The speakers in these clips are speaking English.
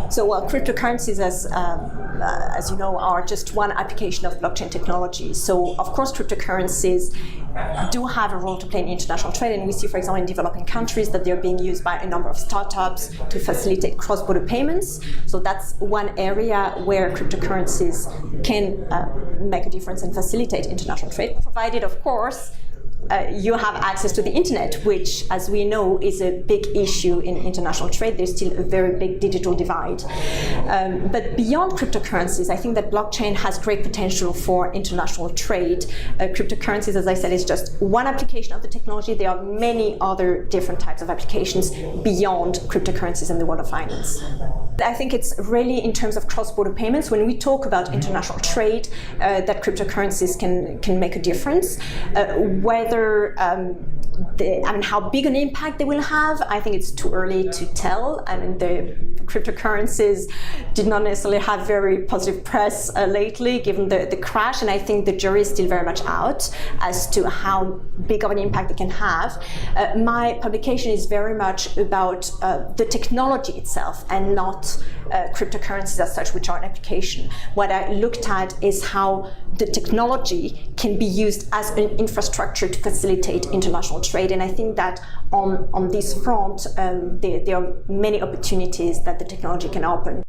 So, well, cryptocurrencies, as you know, are just one application of blockchain technology. So, of course, cryptocurrencies do have a role to play in international trade, and we see, for example, in developing countries that they're being used by a number of startups to facilitate cross-border payments. So that's one area where cryptocurrencies can make a difference and facilitate international trade, provided, of course, you have access to the internet, which, as we know, is a big issue in international trade. There's still a very big digital divide. But beyond cryptocurrencies, I think that blockchain has great potential for international trade. Cryptocurrencies, as I said, is just one application of the technology. There are many other different types of applications beyond cryptocurrencies in the world of finance. I think it's really in terms of cross-border payments, when we talk about international trade, that cryptocurrencies can make a difference. Whether how big an impact they will have, I think it's too early to tell. I mean, the cryptocurrencies did not necessarily have very positive press lately, given the crash, and I think the jury is still very much out as to how big of an impact they can have. My publication is very much about the technology itself and not cryptocurrencies as such, which are an application. What I looked at is how the technology can be used as an infrastructure to facilitate international trade, and I think that on this front there are many opportunities that the technology can open.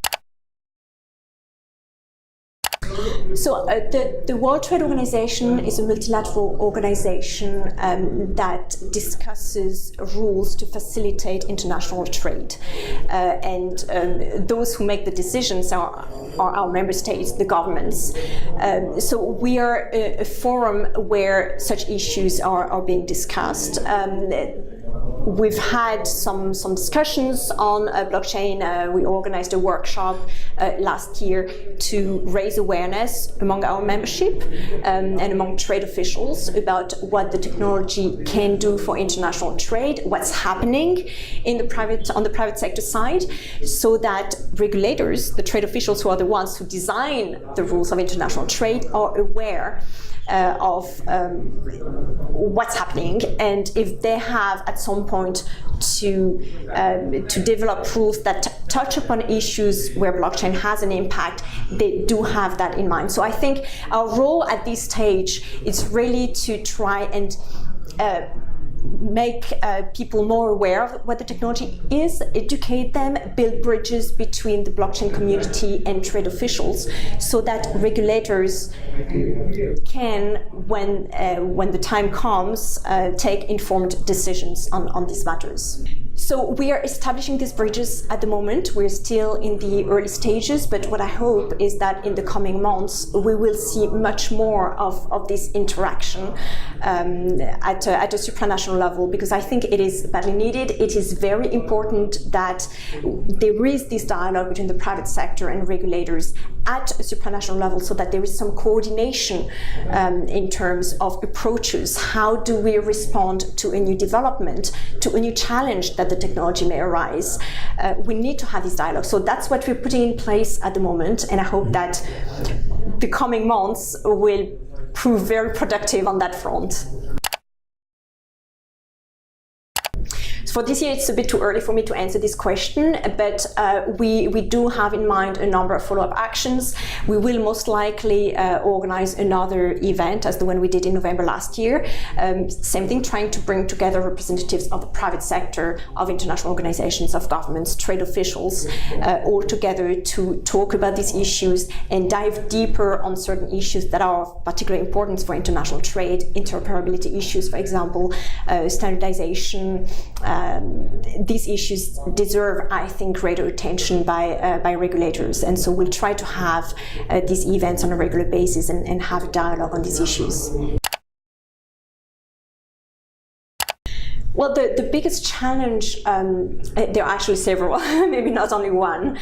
So the World Trade Organization is a multilateral organization that discusses rules to facilitate international trade. And those who make the decisions are our member states, the governments. So we are a forum where such issues are being discussed. We've had some discussions on blockchain. We organized a workshop last year to raise awareness among our membership and among trade officials about what the technology can do for international trade, what's happening on the private sector side, so that regulators, the trade officials who are the ones who design the rules of international trade, are aware of what's happening, and if they have at some point to develop rules that touch upon issues where blockchain has an impact, they do have that in mind. So I think our role at this stage is really to try and make people more aware of what the technology is, educate them, build bridges between the blockchain community and trade officials, so that regulators can, when the time comes, take informed decisions on these matters. So we are establishing these bridges at the moment. We're still in the early stages, but what I hope is that in the coming months we will see much more of this interaction at a supranational level, because I think it is badly needed. It is very important that there is this dialogue between the private sector and regulators at a supranational level, so that there is some coordination in terms of approaches. How do we respond to a new development, to a new challenge that the technology may arise? We need to have this dialogue. So that's what we're putting in place at the moment, and I hope that the coming months will prove very productive on that front. For this year, it's a bit too early for me to answer this question, but we do have in mind a number of follow-up actions. We will most likely organize another event as the one we did in November last year. Same thing, trying to bring together representatives of the private sector, of international organizations, of governments, trade officials, all together to talk about these issues and dive deeper on certain issues that are of particular importance for international trade, interoperability issues, for example, standardization. These issues deserve, I think, greater attention by regulators, and so we'll try to have these events on a regular basis and have a dialogue on these issues. Well, the biggest challenge, there are actually several, maybe not only one.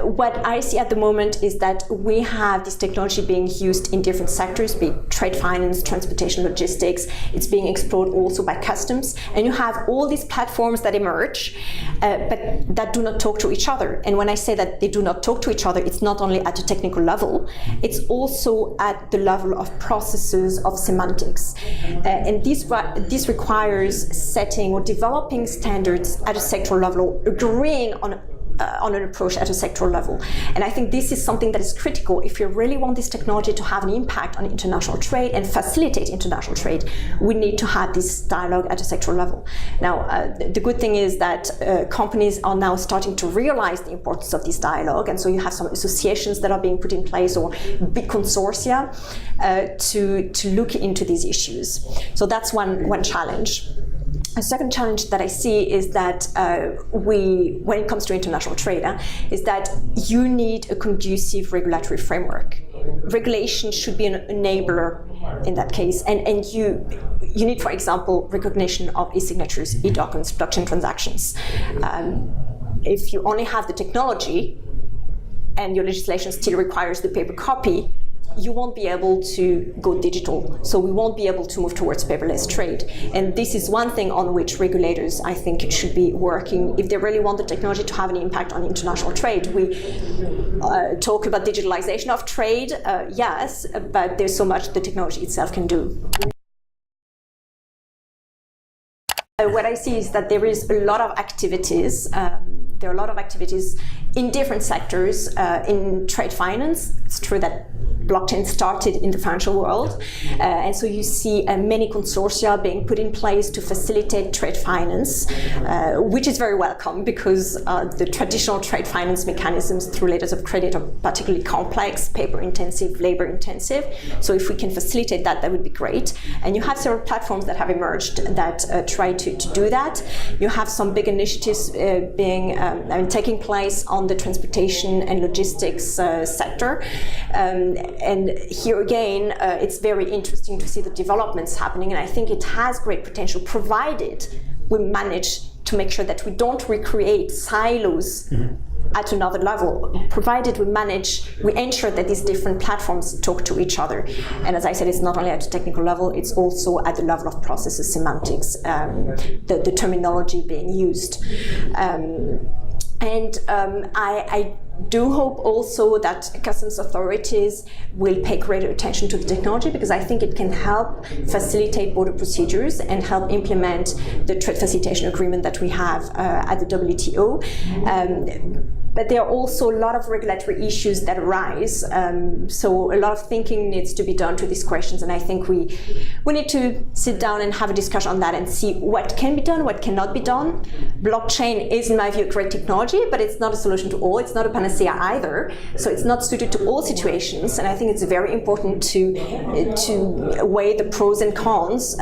What I see at the moment is that we have this technology being used in different sectors, be it trade finance, transportation, logistics. It's being explored also by customs. And you have all these platforms that emerge, but that do not talk to each other. And when I say that they do not talk to each other, it's not only at a technical level, it's also at the level of processes, of semantics. And this requires setting or developing standards at a sectoral level, agreeing on on an approach at a sectoral level. And I think this is something that is critical if you really want this technology to have an impact on international trade and facilitate international trade. We need to have this dialogue at a sectoral level. Now, the good thing is that companies are now starting to realize the importance of this dialogue, and so you have some associations that are being put in place or big consortia to look into these issues. So that's one challenge. A second challenge that I see is that when it comes to international trade, is that you need a conducive regulatory framework. Regulation should be an enabler in that case, and you need, for example, recognition of e-signatures, e-documents, blockchain transactions. If you only have the technology and your legislation still requires the paper copy, you won't be able to go digital. So we won't be able to move towards paperless trade. And this is one thing on which regulators, I think, should be working. If they really want the technology to have an impact on international trade, we talk about digitalization of trade, yes, but there's so much the technology itself can do. What I see is that there is a lot of activities. There are a lot of activities in different sectors. In trade finance, it's true that blockchain started in the financial world, and so you see many consortia being put in place to facilitate trade finance, which is very welcome because the traditional trade finance mechanisms through letters of credit are particularly complex, paper-intensive, labor-intensive. So if we can facilitate that, that would be great. And you have several platforms that have emerged that try to do that. You have some big initiatives taking place on the transportation and logistics sector. And here again, it's very interesting to see the developments happening, and I think it has great potential, provided we manage to make sure that we don't recreate silos at another level, provided we ensure that these different platforms talk to each other. And as I said, it's not only at a technical level, it's also at the level of processes, semantics, the terminology being used. I do hope also that customs authorities will pay greater attention to the technology, because I think it can help facilitate border procedures and help implement the trade facilitation agreement that we have at the WTO. But there are also a lot of regulatory issues that arise. So a lot of thinking needs to be done to these questions, and I think we need to sit down and have a discussion on that and see what can be done, what cannot be done. Blockchain is, in my view, a great technology, but it's not a solution to all. It's not a panacea either. So it's not suited to all situations, and I think it's very important to weigh the pros and cons.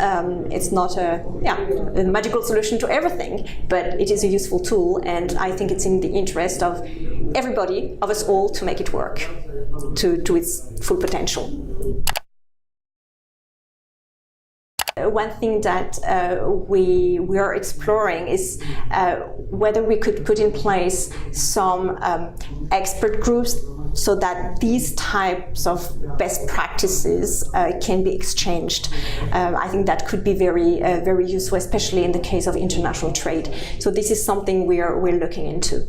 It's not a magical solution to everything, but it is a useful tool, and I think it's in the interest of everybody, of us all, to make it work to its full potential. One thing that we are exploring is whether we could put in place some expert groups so that these types of best practices can be exchanged. I think that could be very useful, especially in the case of international trade. So this is something we're looking into.